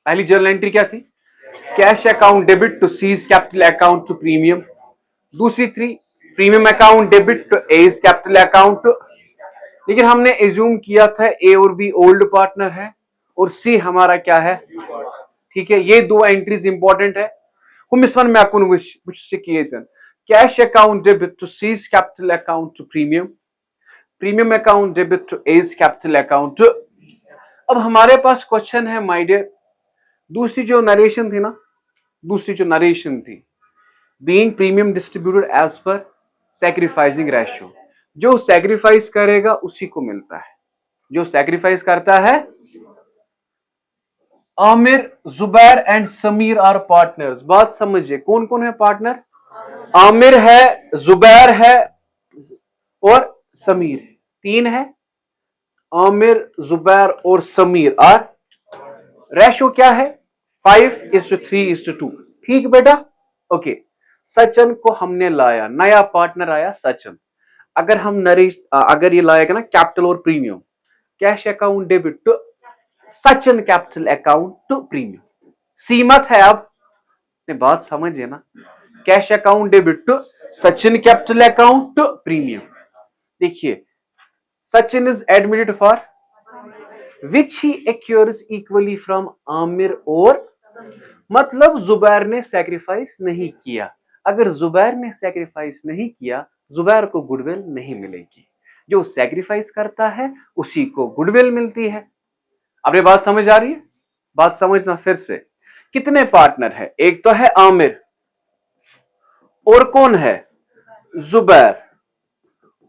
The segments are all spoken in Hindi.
पहली जर्नल एंट्री क्या थी? Cash account debit to C's capital account to premium. दूसरी थी premium account debit to A's capital account. लेकिन हमने एज्यूम किया था ए और बी ओल्ड पार्टनर है और सी हमारा क्या है? ठीक है, ये दो एंट्रीज इंपॉर्टेंट है। हम इस वन में आपको मुझसे किए थे cash account debit to C's capital account to premium, premium account debit to A's capital account. अब हमारे पास क्वेश्चन है माय डियर, दूसरी जो नरेशन थी ना, दूसरी जो नरेशन थी being premium distributed as per sacrificing ratio, जो सैक्रिफाइस करेगा उसी को मिलता है। जो सैक्रिफाइस करता है, Amir Zubair and Sameer are partners. बात समझिए, कौन कौन है पार्टनर? आमिर है, जुबैर है और समीर है, तीन है। आमिर, जुबैर और समीर आर, रेशो क्या है? 5:3:2। ठीक बेटा, ओके। सचिन को हमने लाया, नया पार्टनर आया सचिन। अगर हम नरेश अगर ये लाएगा ना कैपिटल और premium, cash account debit to Sachin capital account to premium, सीमत है। अब बात समझिए ना, cash account debit to Sachin capital account to premium. देखिए, Sachin is admitted for which he acquires equally from Aamir और, मतलब जुबैर ने सैक्रिफाइस नहीं किया। अगर जुबैर ने सैक्रिफाइस नहीं किया, जुबैर को गुडविल नहीं मिलेगी। जो सैक्रिफाइस करता है उसी को गुडविल मिलती है। अब ये बात समझ आ रही है? बात समझना फिर से। कितने पार्टनर है? एक तो है आमिर और कौन है? जुबैर।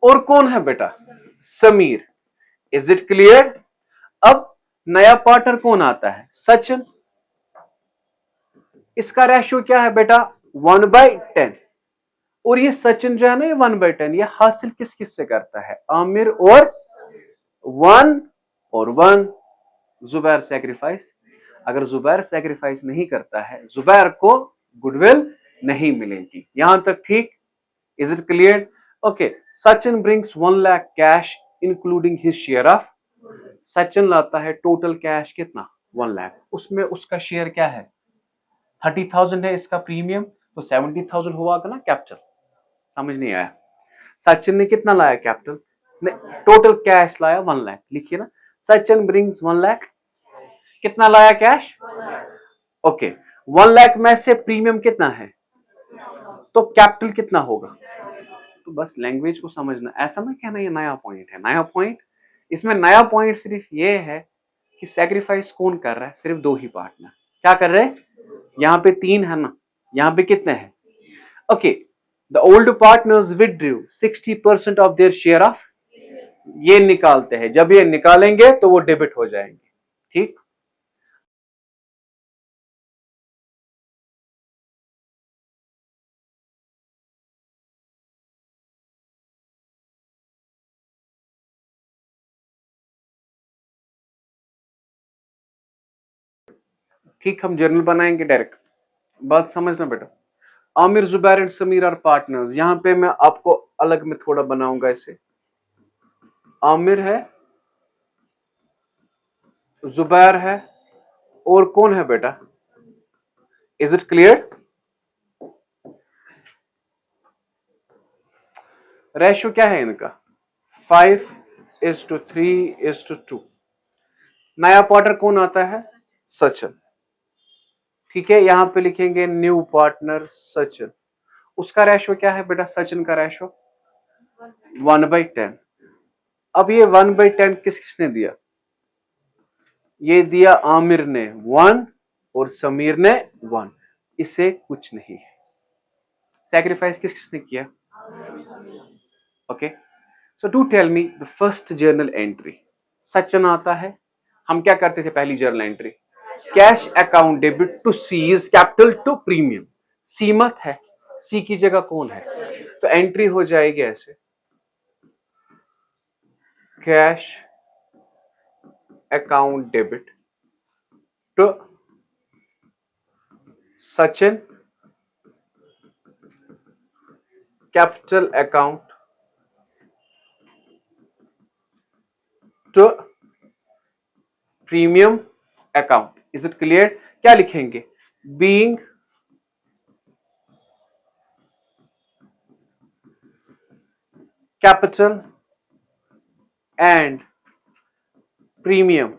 और कौन है बेटा? समीर। Is it clear? अब नया पार्टनर कौन आता है? सचिन। इसका रेशियो क्या है बेटा? 1/10। और ये सचिन जो है ना, ये 1/10, ये हासिल किस किस से करता है? आमिर और 1 और 1 जुबैर सैक्रिफाइस। अगर जुबैर सैक्रिफाइस नहीं करता है, जुबैर को गुडविल नहीं मिलेगी। यहां तक ठीक? Is it clear? Okay. Sachin brings 1 lakh cash including his share of, Sachin लाता है टोटल कैश कितना? 1 लाख। उसमें उसका शेयर क्या है? 30,000 है इसका प्रीमियम, तो 70,000 हुआ ना कैपिटल। समझ नहीं आया? सचिन ने कितना लाया कैपिटल? टोटल कैश लाया 1 लाख। लिखिए ना, सचिन ब्रिंग्स 1 लाख। कितना लाया कैश? ओके। 1 लाख में से प्रीमियम कितना है, तो कैपिटल कितना होगा? तो बस लैंग्वेज को समझना, ऐसा ना कहना ये नया पॉइंट है। नया पॉइंट, इसमें नया पॉइंट सिर्फ ये है कि सैक्रिफाइस कौन कर रहा है? सिर्फ दो ही पार्टनर। क्या कर रहे हैं? यहां पे 3 है ना, यहां पे कितने हैं? Okay, the old partners withdrew 60% of their share of, ये निकालते हैं। जब ये निकालेंगे तो वो डेबिट हो जाएंगे। ठीक, ठीक, हम जर्नल बनाएंगे डायरेक्ट। बात समझना बेटा, Amir, Zubair and Sameer are partners. यहां पे मैं आपको अलग में थोड़ा बनाऊंगा इसे। आमिर है, जुबैर है और कौन है बेटा? Is it clear? रेशियो क्या है इनका? 5:3:2। नया पार्टनर कौन आता है? सचिन। ठीक है, यहां पे लिखेंगे न्यू पार्टनर सचिन। उसका रेशियो क्या है बेटा? सचिन का रेशियो 1/10। अब ये 1/10 किस किसने दिया? ये दिया आमिर ने 1 और समीर ने 1। इसे कुछ नहीं है। सैक्रिफाइस किस किसने किया? Okay, so do tell me the first journal entry. Sachin आता है, हम क्या करते थे पहली journal entry? Cash account debit to C's capital to premium. सीमत है, सी की जगह कौन है? तो एंट्री हो जाएगी ऐसे, cash account debit to Sachin capital account to premium account. Is it clear? क्या लिखेंगे? Being capital and premium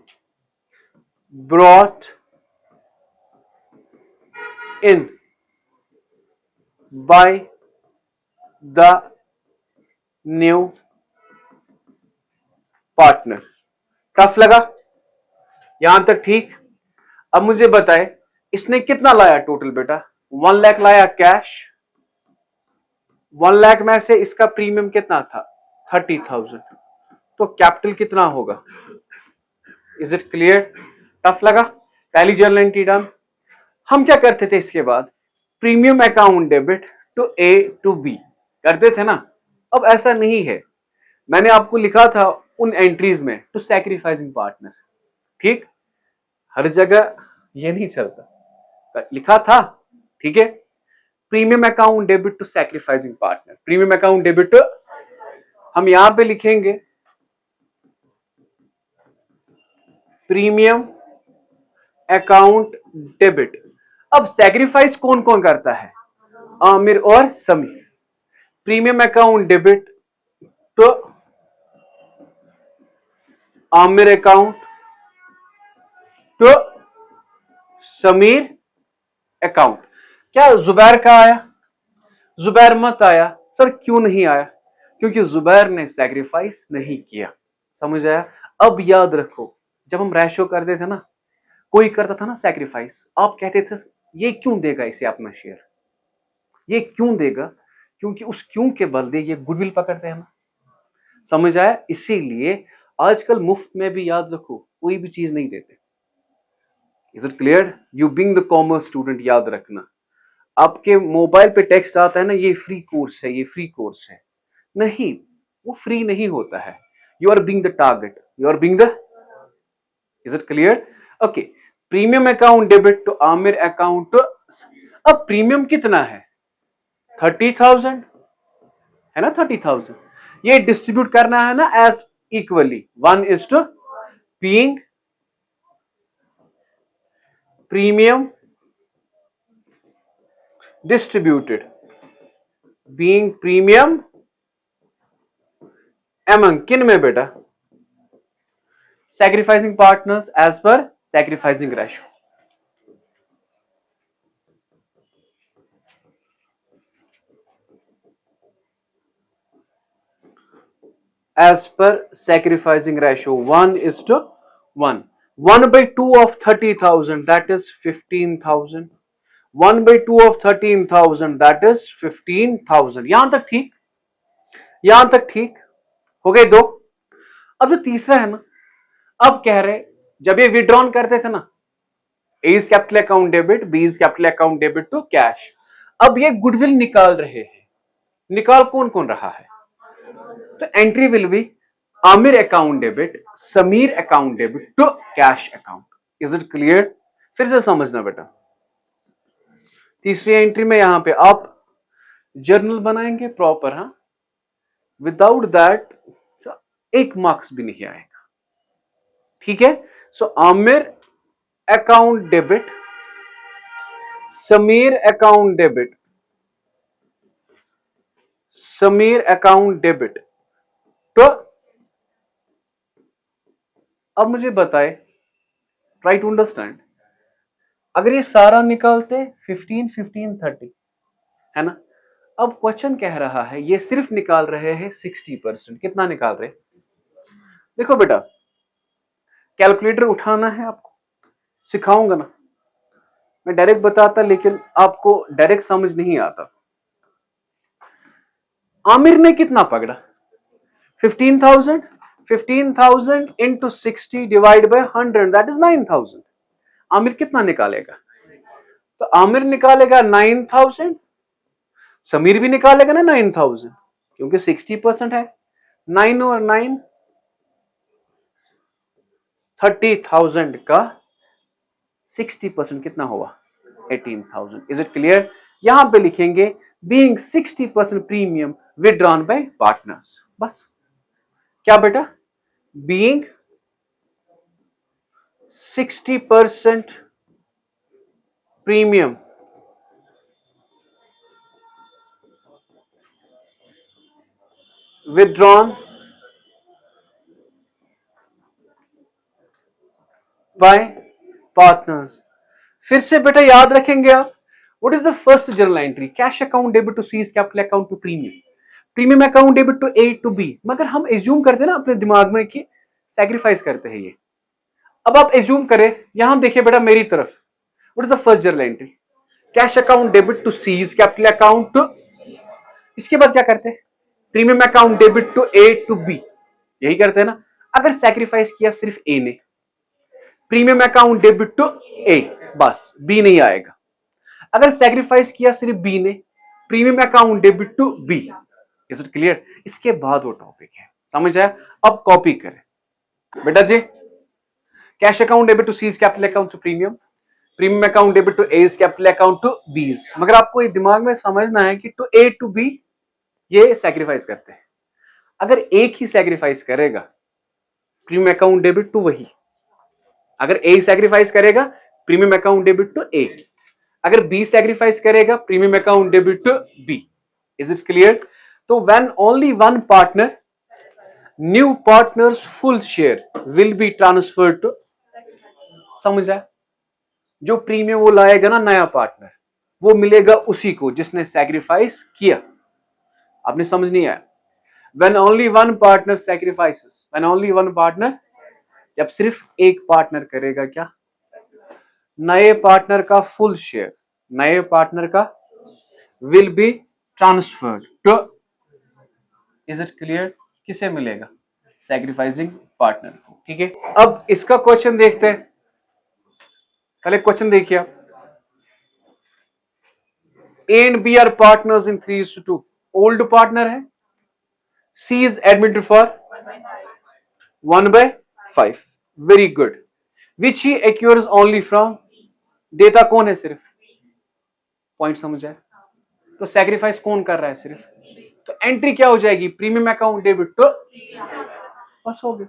brought in by the new partner. Tough लगा? यहां तक ठीक? अब मुझे बताए इसने कितना लाया टोटल बेटा? 1 लाख लाया कैश। 1 लाख में से इसका प्रीमियम कितना था? 30,000। तो कैपिटल कितना होगा? Is it clear? टफ लगा? पहली जर्नल एंट्री डन। हम क्या करते थे इसके बाद? Premium account debit to A to B करते थे ना। अब ऐसा नहीं है, मैंने आपको लिखा था उन एंट्रीज में टू सैक्रिफाइसिंग पार्टनर। ठीक, हर जगह ये नहीं चलता, लिखा था। ठीक है, premium account debit to sacrificing partner. Premium account debit हम यहां पे लिखेंगे प्रीमियम अकाउंट डेबिट। अब सैक्रिफाइस कौन कौन करता है? आमिर और समीर। प्रीमियम अकाउंट डेबिट तो आमिर अकाउंट तो समीर अकाउंट। क्या जुबैर का आया? जुबैर मत आया। सर क्यों नहीं आया? क्योंकि जुबैर ने सैक्रिफाइस नहीं किया। समझ आया? अब याद रखो, जब हम रेशो करते थे ना, कोई करता था ना सैक्रिफाइस, आप कहते थे ये क्यों देगा इसे अपना शेयर, ये क्यों देगा? क्योंकि उस क्यों के बदले ये गुडविल पकड़ते हैं ना। समझ आया? इसीलिए आजकल मुफ्त में भी याद रखो कोई भी चीज नहीं देते। Is it clear? You being the commerce student, याद रखना, आपके मोबाइल पे टेक्स्ट आता है ना, ये फ्री कोर्स है, ये फ्री कोर्स है। नहीं, वो फ्री नहीं होता है। You are being the target, you are being the. Is it clear? Okay, premium account debit to Amir account. अब प्रीमियम कितना है? 30,000 है ना, 30,000। ये डिस्ट्रीब्यूट करना है ना as equally 1:, being premium distributed, being premium among किन में बेटा? sacrificing partners as per sacrificing ratio। as per sacrificing ratio 1:1। 1/2 of 30,000 that is 15,000। 1/2 of 13,000 that is 15,000। यहां तक ठीक? यहां तक ठीक हो गए दो। अब जो तीसरा है ना, अब कह रहे जब ये विड्रॉन करते थे ना, A is capital account debit, B is capital account debit to cash. अब ये गुडविल निकाल रहे हैं। निकाल कौन कौन रहा है? तो entry will be Amir account debit, Sameer account debit to cash account. Is it clear? फिर से समझना बेटा, तीसरी एंट्री में यहां पे आप जर्नल बनाएंगे प्रॉपर। हाँ, विदाउट दैट 1 मार्क्स भी नहीं आएगा। ठीक है? So Aamir account debit, Sameer account debit, Sameer account debit. तो अब मुझे बताए, ट्राई टू अंडरस्टैंड, अगर ये सारा निकालते 15, 15, 30 है ना। अब क्वेश्चन कह रहा है ये सिर्फ निकाल रहे हैं 60%। कितना निकाल रहे? देखो बेटा, कैलकुलेटर उठाना है आपको, सिखाऊंगा ना मैं, डायरेक्ट बताता लेकिन आपको डायरेक्ट समझ नहीं आता। आमिर ने कितना पकड़ा? 15,000। 15,000 into 60 divide by 100 that is 9,000। Aamir कितना निकालेगा? तो आमिर निकालेगा 9,000, समीर भी निकालेगा ना 9,000, क्योंकि 60% है। 9 और 9 30,000 का 60% कितना हुआ? 18,000। Is it clear? यहां पे लिखेंगे being 60% premium withdrawn by partners. बस। क्या बेटा? Being 60% premium withdrawn by partners। फिर से बेटा याद रखेंगे आप, what is the first journal entry? Cash account debit to C's capital account to premium, premium account debit to A to B. मगर हम एज्यूम करते हैं ना अपने दिमाग में कि सैक्रिफाइस करते हैं ये। अब आप एज्यूम करें, यहां देखिए बेटा मेरी तरफ, what is the first journal entry? Cash account debit to C's capital account to, इसके बाद क्या करते हैं? Premium account debit to A to B, यही करते हैं ना। अगर सैक्रिफाइस किया सिर्फ ए ने, प्रीमियम अकाउंट डेबिट टू ए, बस बी नहीं आएगा। अगर सैक्रिफाइस किया सिर्फ बी ने, premium account debit to B. Is it clear? इसके बाद वो टॉपिक है, समझ आया? अब कॉपी करें बेटा जी। Cash account debit to C's capital account to premium, premium account debit to A's capital account to B's. मगर आपको ये दिमाग में समझना है कि टू ए टू बी ये सैक्रिफाइस करते हैं। अगर एक ही सैक्रिफाइस करेगा, प्रीमियम अकाउंट डेबिट टू वही। अगर ए सैक्रिफाइस करेगा, premium account debit to A. अगर बी सैक्रिफाइस करेगा, premium account debit to B. Is it clear? तो when only one partner, new partner's full share will be transferred to, समझ आया? जो प्रीमियम वो लाएगा ना नया पार्टनर, वो मिलेगा उसी को जिसने सैक्रिफाइस किया। आपने समझ नहीं आया? When only one partner sacrifices, when only one partner, जब सिर्फ एक पार्टनर करेगा क्या? नए पार्टनर का फुल शेयर, नए पार्टनर का will be transferred to, is it clear? किसे मिलेगा? सैक्रिफाइसिंग पार्टनर को। ठीक है, अब इसका क्वेश्चन देखते हैं। पहले क्वेश्चन देखिए आप। A and B are partners in 3:2, old partner है, C is admitted for 1/5, very good, which he acquires only from, देता कौन है? सिर्फ, पॉइंट समझ आए? तो सैक्रिफाइस कौन कर रहा है? सिर्फ। तो एंट्री क्या हो जाएगी? प्रीमियम अकाउंट डेबिट टू, बस हो गया।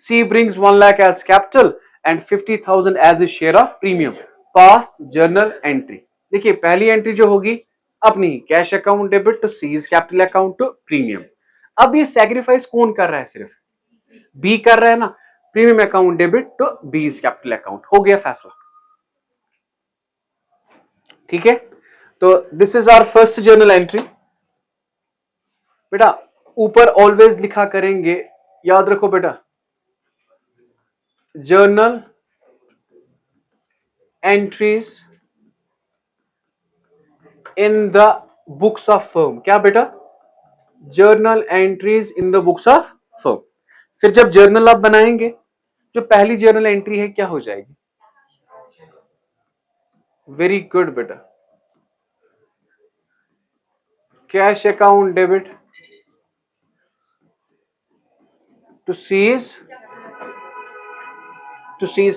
C brings 1 lakh as capital and 50,000 as his share of premium, pass journal entry. देखिए पहली एंट्री जो होगी अपनी, cash account debit to C's capital account to premium. अब ये सैक्रिफाइस कौन कर रहा है? सिर्फ बी कर रहा है ना, premium account debit to B's capital account. हो गया फैसला। ठीक है, तो this is our first journal entry. बेटा ऊपर ऑलवेज लिखा करेंगे, याद रखो बेटा, journal entries in the books of firm. क्या बेटा? Journal entries in the books of firm. फिर जब जर्नल आप बनाएंगे, जो पहली जर्नल एंट्री है क्या हो जाएगी? वेरी गुड बेटा, cash account debit to C's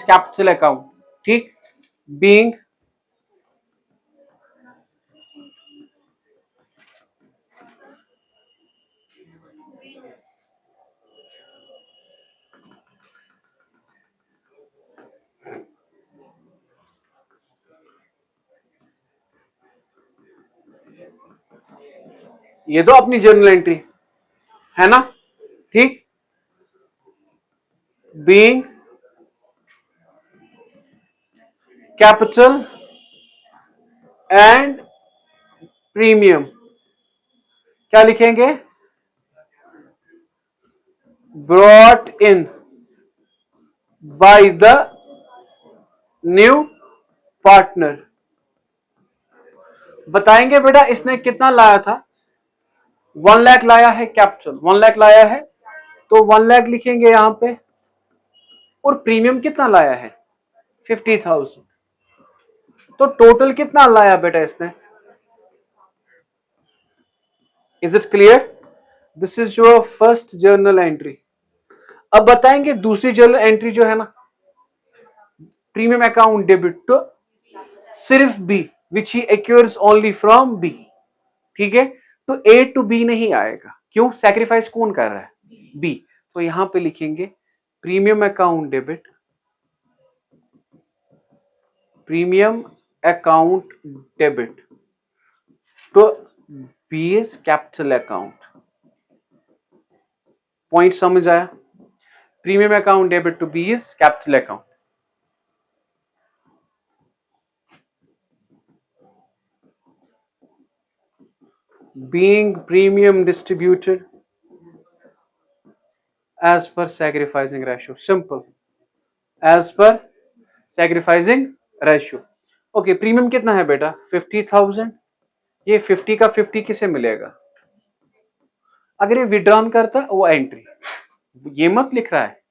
capital account. ठीक, बीइंग ये तो अपनी जर्नल एंट्री है ना। ठीक, बीइंग कैपिटल एंड प्रीमियम, क्या लिखेंगे? Brought in by the new partner. बताएंगे बेटा इसने कितना लाया था? 1 लाख लाया है, कैपिटल 1 लाख लाया है, तो 1 लाख लिखेंगे यहां पे। और प्रीमियम कितना लाया है? 50,000। तो टोटल कितना लाया बेटा इसने? Is it clear? This is your first journal entry. अब बताएंगे दूसरी जर्नल एंट्री जो है ना, प्रीमियम अकाउंट डेबिट टू सिर्फ B, which he acquires only from B. ठीक है, तो ए टू बी नहीं आएगा। क्यों? सैक्रिफाइस कौन कर रहा है? बी। तो यहां पे लिखेंगे premium account debit premium account debit to B's capital account. Point समझ आया? Premium account debit to B's capital account. being premium distributed as per sacrificing ratio. Simple. As per sacrificing ratio. Okay, premium कितना है बेटा? 50,000। ये 50 का 50 किसे मिलेगा? अगर ये विड्रॉन करता वो एंट्री, ये मत लिख रहा है।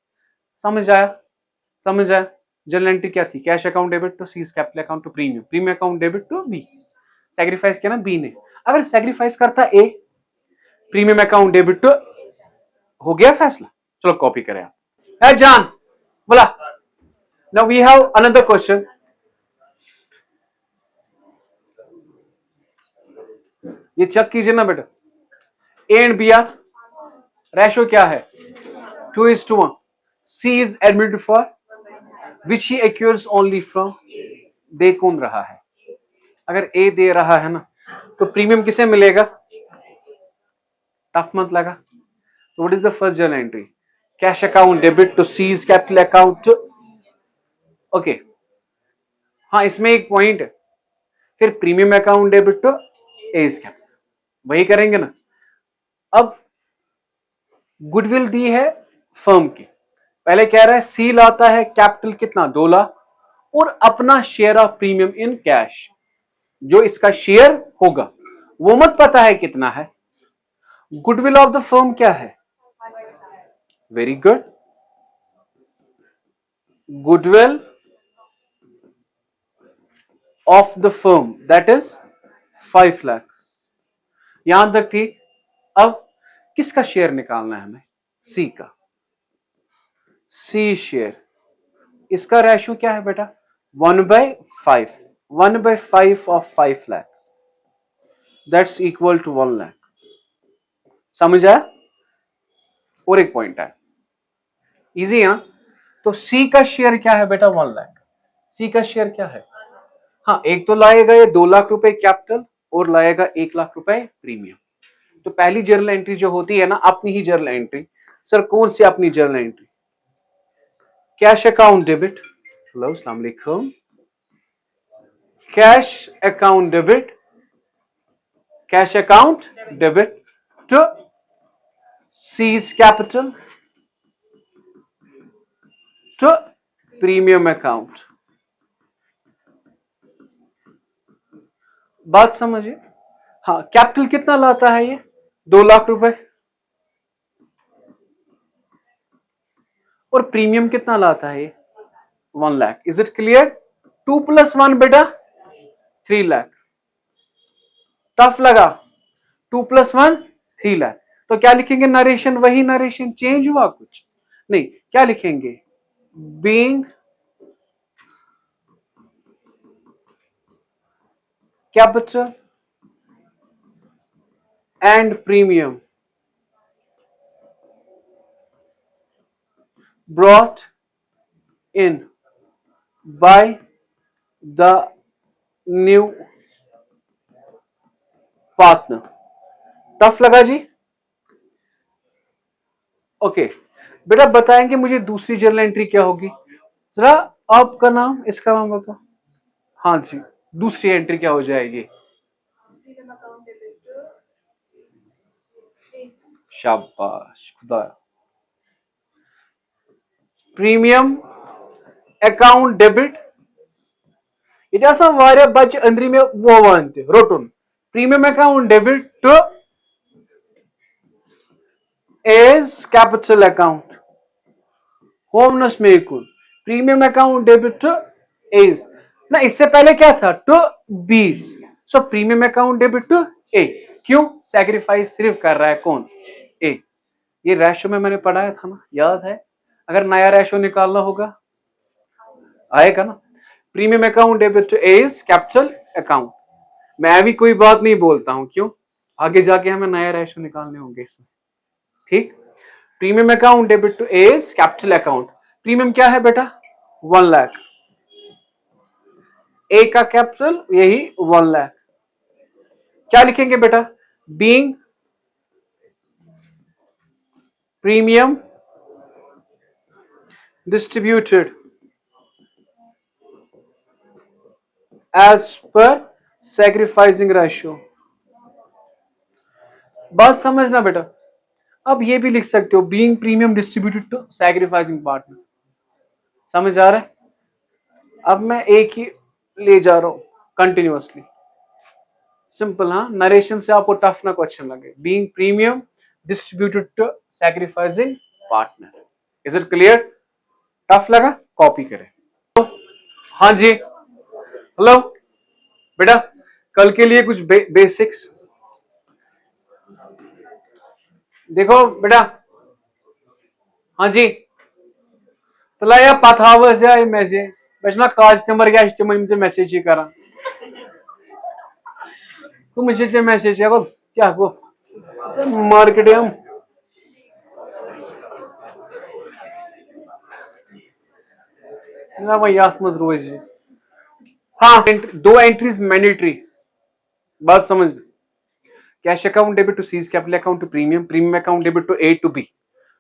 समझ आया? समझ आया? जनरल एंट्री क्या थी? Cash account debit to C's capital account to premium, premium account debit to B. Sacrifice किया ना बी ने। अगर सैक्रिफाइस करता A, premium account debit to, हो गया फैसला। चलो कॉपी करें आप। है जान बोला। Now we have another question. ये चेक कीजिए ना बेटा, A and B are ratio क्या है? 2:1। C is admitted for which he acquires only from, दे कौन रहा है? अगर ए दे रहा है ना तो प्रीमियम किसे मिलेगा? टफ मत लगा। तो what is the first journal entry? Cash account debit to C's capital account. Okay, हाँ इसमें एक पॉइंट है, फिर premium account debit to A's capital, वही करेंगे ना। अब गुडविल दी है फर्म की, पहले कह रहा है सी लाता है कैपिटल कितना? 2 लाख, और अपना share of premium in cash, जो इसका शेयर होगा वो मत पता है कितना है। गुडविल ऑफ द फर्म क्या है? Very good, goodwill of the firm that is 5 lakh. यहां तक ठीक। अब किसका शेयर निकालना है हमें? सी का। सी शेयर, इसका रेशो क्या है बेटा? 1/5। 1/5 of 5 lakh, that's equal to 1 lakh. समझ आया? और एक पॉइंट है, इजी है। तो सी का शेयर क्या है बेटा? 1 लाख। सी का शेयर क्या है? हाँ, एक तो लाएगा ये 2 लाख रुपए कैपिटल और लाएगा 1 लाख रुपए प्रीमियम। तो पहली जर्नल एंट्री जो होती है ना, अपनी ही जर्नल एंट्री। सर कौन सी अपनी journal entry? Cash account debit, hello अस्सलाम वालेकुम, cash account debit, cash account debit to C's capital to premium account. बात समझिए। हाँ, कैपिटल कितना लाता है ये? 2 लाख रुपए, और प्रीमियम कितना लाता है ये? 1 लाख। Is it clear? 2 + 1 बेटा 3 लाख। टफ लगा? 2 + 1 3 लाख। तो क्या लिखेंगे? नरेशन, वही नरेशन, चेंज हुआ कुछ नहीं। क्या लिखेंगे? Being capital and premium brought in by the new partner। Tough लगा जी? ओके बेटा, बताएंगे मुझे दूसरी जर्नल एंट्री क्या होगी? जरा आपका नाम, इसका नाम बताओ। हाँ जी, दूसरी एंट्री क्या हो जाएगी? शाबाश खुदा। प्रीमियम अकाउंट डेबिट, ये आसान वारिया बच्चे अंदरी में वो वानते रोटुन। Premium account debit to A's capital account, होमनस में equal premium account debit to A's ना, इससे पहले क्या था? To B's. So premium account debit to A. क्यों? सैक्रिफाइस सिर्फ कर रहा है कौन? ए। ये रेशो में मैंने पढ़ाया था ना, याद है? अगर नया रेशो निकालना होगा आएगा ना। Premium account debit to A's capital account. मैं भी कोई बात नहीं बोलता हूं, क्यों? आगे जाके हमें नया रेशो निकालने होंगे इसमें। ठीक, premium account debit to A's capital account. Premium क्या है बेटा? 1 लाख। ए का कैपिटल यही 1 लाख। क्या लिखेंगे बेटा? Being premium distributed as per sacrificing ratio. बात समझना बेटा। अब ये भी लिख सकते हो being premium distributed to sacrificing partner. समझ आ रहा है? अब मैं एक ही ले जा रहा हूं कंटिन्यूअसली। सिंपल, हाँ, नरेशन से आपको टफ ना क्वेश्चन लगे। Being premium distributed to sacrificing partner. Is it clear? Tough लगा? कॉपी करें। हाँ जी, हेलो बेटा, कल के लिए कुछ बेसिक्स देखो बेटा। हाँ जी, तला या पथावस या मेसे बचना काज तमर या इज्तिमा से मैसेज ही करा तू मुझे मैसेज है क्या को मार्केट हम ना भाई याद मज रोज। हाँ, दो एंट्रीज मैंडेटरी। बात समझ। Cash account debit to C's capital account to premium, premium account debit to A to B.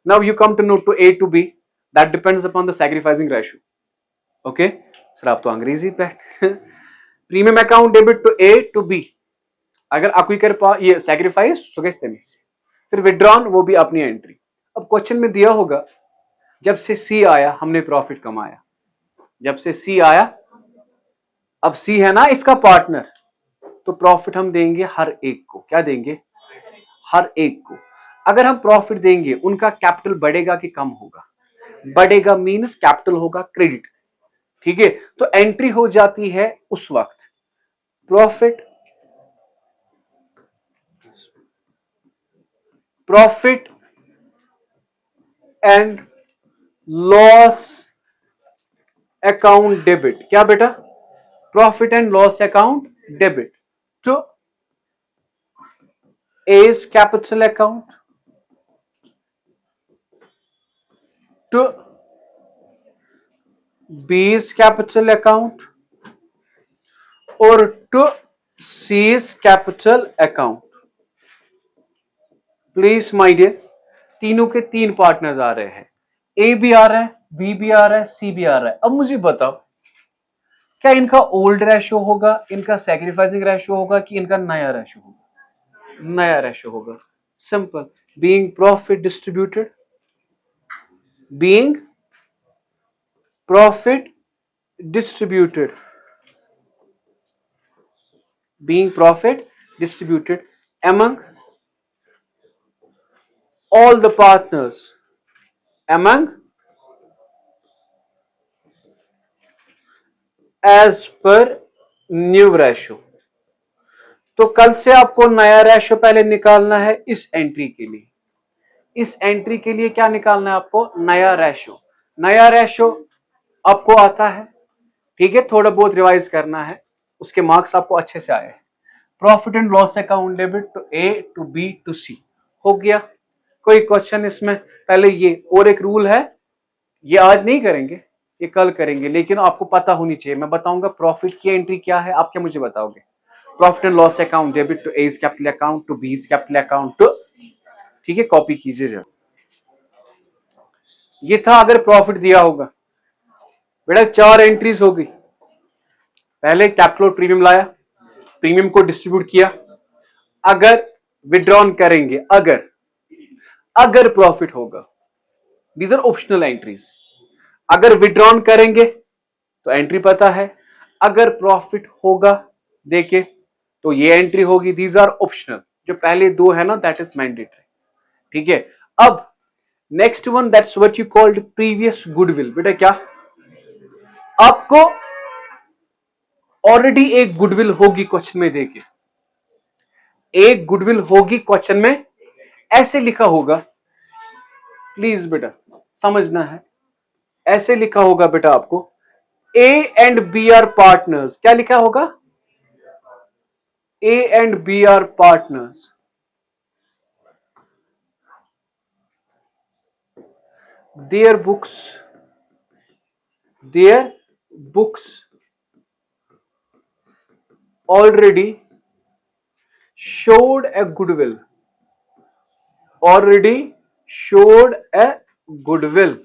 Now you come to know to A to B, that depends upon the sacrificing ratio. Okay sir, आप तो अंग्रेजी पे premium account debit to A to B, अगर आपको कर पा ये सैक्रिफाइस सुगेश तेमिस, फिर विड्रॉन वो भी अपनी एंट्री। अब क्वेश्चन में दिया होगा जब से सी आया हमने प्रॉफिट कमाया, जब से सी आया, अब सी है ना इसका पार्टनर, तो प्रॉफिट हम देंगे हर एक को। क्या देंगे? हर एक को। अगर हम प्रॉफिट देंगे उनका कैपिटल बढ़ेगा कि कम होगा? बढ़ेगा, मींस कैपिटल होगा क्रेडिट। ठीक है, तो एंट्री हो जाती है उस वक्त profit and loss account debit. क्या बेटा? Profit and loss account debit to A's capital account to B's capital account और to C's capital account। Please my dear, तीनों के तीन पार्टनर्स आ रहे हैं, ए भी आ रहा है, बी भी आ रहा है, सी भी आ रहा है। अब मुझे बताओ क्या इनका ओल्ड रेशो होगा, इनका सैक्रिफाइसिंग रेशो होगा कि इनका नया रेशो होगा? नया रेशो होगा। Simple, being profit distributed, being profit distributed, being profit distributed among all the partners, among as per new ratio। तो कल से आपको नया रेशो पहले निकालना है इस एंट्री के लिए। इस एंट्री के लिए क्या निकालना है आपको? नया रेशो। नया रेशो आपको आता है, ठीक है, थोड़ा बहुत रिवाइज करना है, उसके मार्क्स आपको अच्छे से आए हैं। Profit and loss account debit to A to B to C हो गया। कोई क्वेश्चन इसमें? पहले ये और एक रूल है, ये आज नहीं करेंगे, ये कल करेंगे, लेकिन आपको पता होनी चाहिए। मैं बताऊंगा प्रॉफिट की एंट्री क्या है, आप क्या मुझे बताओगे? Profit and loss account debit to A's capital account to B's capital account to, ठीक है, कॉपी कीजिए जरा। ये था अगर प्रॉफिट दिया होगा बेटा, 4 एंट्रीज हो गई। पहले कैपिटल और प्रीमियम लाया, प्रीमियम को डिस्ट्रीब्यूट किया। अगर विड्रॉन करेंगे, अगर अगर प्रॉफिट होगा, दीज आर ऑप्शनल एंट्रीज। अगर विड्रॉन करेंगे तो एंट्री पता है, अगर प्रॉफिट होगा देखे तो ये एंट्री होगी। दीज आर ऑप्शनल, जो पहले दो है ना दैट इज मैंडेटरी। ठीक है, अब next one that's what you called previous goodwill. बेटा क्या? आपको ऑलरेडी एक गुडविल होगी क्वेश्चन में देखे, एक गुडविल होगी क्वेश्चन में, ऐसे लिखा होगा, प्लीज बेटा समझना है, ऐसे लिखा होगा बेटा आपको, A and B are partners. क्या लिखा होगा? A and B are partners, their books already showed a goodwill, already showed a goodwill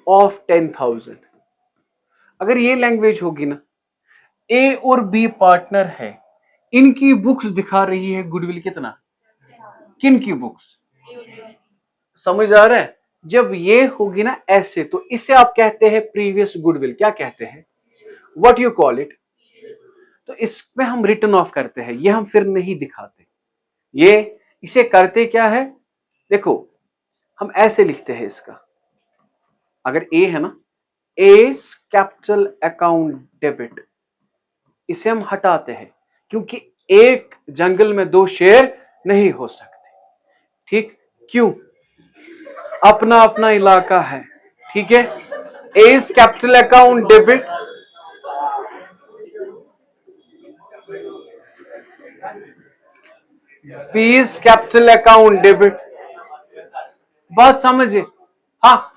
of 10,000। अगर ये लैंग्वेज होगी ना, ए और बी पार्टनर है, इनकी बुक्स दिखा रही है गुडविल कितना, किन की बुक्स, समझ आ रहा है। जब ये होगी ना ऐसे, तो इसे आप कहते हैं प्रीवियस गुडविल, क्या कहते हैं, व्हाट यू कॉल इट। तो इसमें हम रिटर्न ऑफ करते हैं, ये हम फिर नहीं दिखाते, ये इसे करते क्या है, देखो हम ऐसे लिखते हैं इसका, अगर ए है ना, एज कैपिटल अकाउंट डेबिट, इसे हम हटाते हैं क्योंकि एक जंगल में दो शेर नहीं हो सकते, ठीक, क्यों, अपना अपना इलाका है, ठीक है। A's capital account debit, B's capital account debit, बात समझे। हाँ,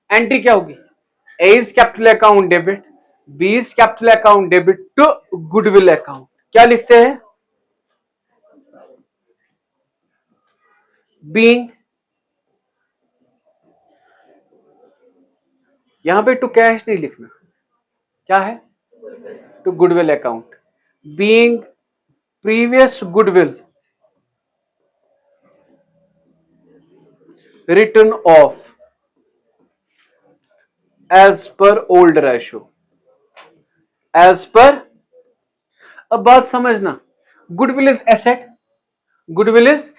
एंट्री क्या होगी, A's capital account debit, B's capital account debit to goodwill account, क्या लिखते हैं, बीइंग, यहां पे टू कैश नहीं लिखना, क्या है, to goodwill account, being previous goodwill written off as per old ratio, as per. अब बात समझना, goodwill is asset, goodwill is,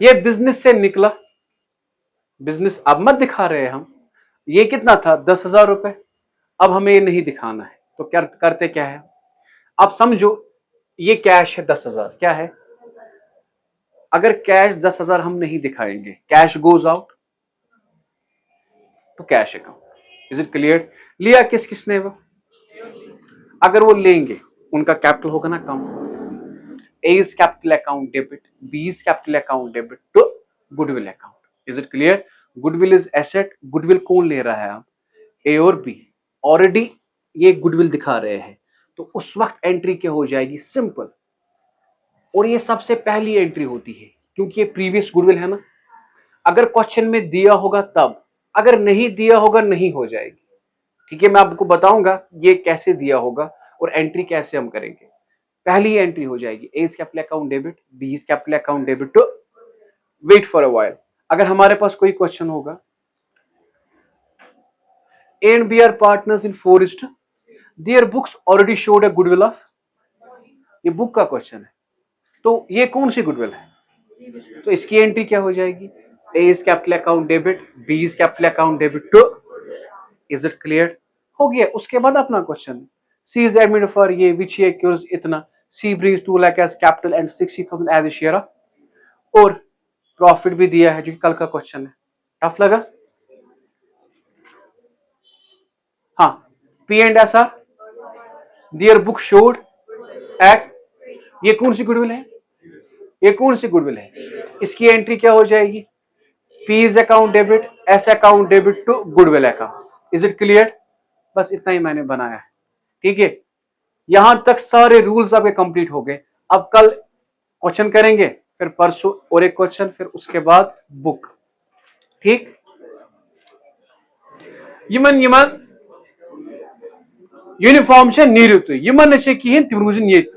ये बिजनेस से निकला, बिजनेस अब मत दिखा रहे हम, ये कितना था 10,000 रुपए, अब हमें ये नहीं दिखाना है, तो क्या करते, क्या है, आप समझो ये कैश है 10,000, क्या है, अगर कैश 10,000 हम नहीं दिखाएंगे, कैश गोज आउट तो cash account, is it clear. लिया किस किसने वो, अगर वो लेंगे उनका कैपिटल होगा ना कम, A is capital account debit, B is capital account debit to goodwill account, is it clear. Goodwill is asset, goodwill कौन ले रहा है, आप, ए और बी, ऑलरेडी ये गुडविल दिखा रहे हैं, तो उस वक्त एंट्री क्या हो जाएगी, सिंपल, और ये सबसे पहली एंट्री होती है क्योंकि ये प्रीवियस गुडविल है ना, अगर क्वेश्चन में दिया होगा तब, अगर नहीं दिया होगा नहीं हो जाएगी, ठीक है। मैं आपको बताऊंगा ये कैसे दिया होगा और एंट्री कैसे हम करेंगे। पहली एंट्री हो जाएगी A is capital account debit, B is capital account debit to, wait for a while, अगर हमारे पास कोई क्वेश्चन होगा, A and B are partners in forest, their books already showed a goodwill of, ये बुक का क्वेश्चन है, तो ये कौन सी गुडविल है, तो इसकी एंट्री क्या हो जाएगी, A is capital account debit, B is capital account debit to, is it clear, हो गया। उसके बाद अपना question, C is admitted for ये विच ही एक्यूर्स इतना, C brings 2 lakh as capital and 60,000 as a share of, और प्रॉफिट भी दिया है जो कि कल का क्वेश्चन है, टफ लगा। हाँ, P and S are, their book showed at, ये कौन सी गुडविल है, ये कौन सी गुडविल है, इसकी एंट्री क्या हो जाएगी, P is account debit, S account debit to goodwill account, is it clear. बस इतना ही मैंने बनाया है, ठीक है। यहां तक सारे रूल्स आपके कंप्लीट हो गए। अब कल क्वेश्चन करेंगे, फिर परसों और एक क्वेश्चन, फिर उसके बाद बुक, ठीक। यमन यमन यूनिफॉर्म से नीरुत यमन से कहें तम रूजन ये